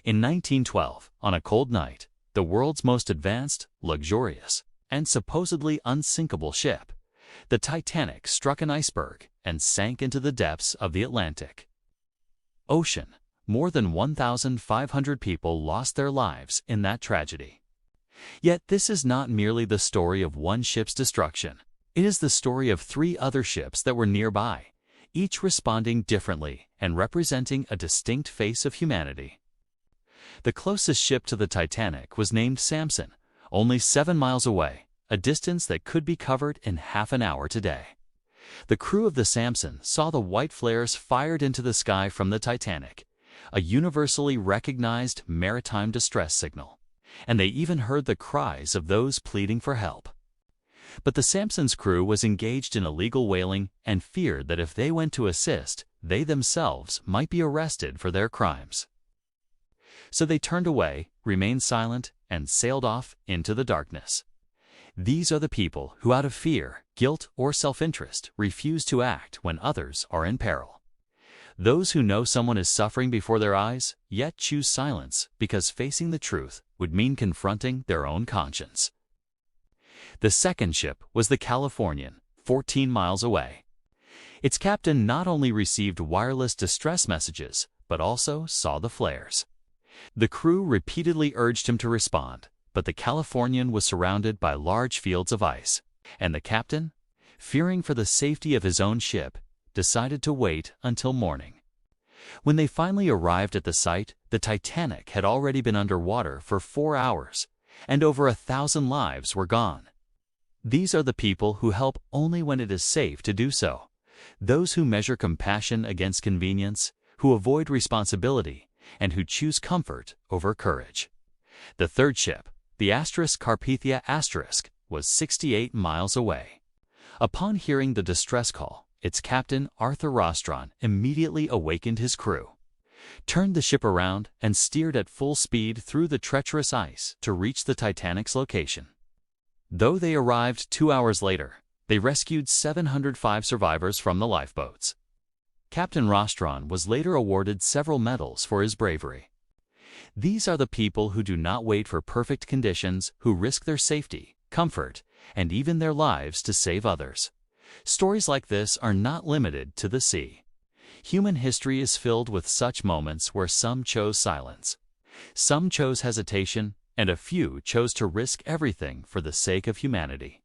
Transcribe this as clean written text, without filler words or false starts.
In 1912, on a cold night, the world's most advanced, luxurious, and supposedly unsinkable ship, the Titanic, struck an iceberg and sank into the depths of the Atlantic Ocean. More than 1,500 people lost their lives in that tragedy. Yet this is not merely the story of one ship's destruction. It is the story of 3 other ships that were nearby, each responding differently and representing a distinct face of humanity. The closest ship to the Titanic was named Samson, only 7 miles away, a distance that could be covered in half an hour today. The crew of the Samson saw the white flares fired into the sky from the Titanic, a universally recognized maritime distress signal, and they even heard the cries of those pleading for help. But the Samson's crew was engaged in illegal whaling and feared that if they went to assist, they themselves might be arrested for their crimes. So they turned away, remained silent, and sailed off into the darkness. These are the people who, out of fear, guilt, or self-interest, refuse to act when others are in peril. Those who know someone is suffering before their eyes, yet choose silence because facing the truth would mean confronting their own conscience. The second ship was the Californian, 14 miles away. Its captain not only received wireless distress messages, but also saw the flares. The crew repeatedly urged him to respond, but the Californian was surrounded by large fields of ice, and the captain, fearing for the safety of his own ship, decided to wait until morning. When they finally arrived at the site, the Titanic had already been underwater for 4 hours, and over 1,000 lives were gone. These are the people who help only when it is safe to do so, those who measure compassion against convenience, who avoid responsibility, and who choose comfort over courage. The third ship, the Carpathia was 68 miles away. Upon hearing the distress call, its captain, Arthur Rostron, immediately awakened his crew, turned the ship around, and steered at full speed through the treacherous ice to reach the Titanic's location. Though they arrived 2 hours later, they rescued 705 survivors from the lifeboats. Captain Rostron was later awarded several medals for his bravery. These are the people who do not wait for perfect conditions, who risk their safety, comfort, and even their lives to save others. Stories like this are not limited to the sea. Human history is filled with such moments where some chose silence, some chose hesitation, and a few chose to risk everything for the sake of humanity.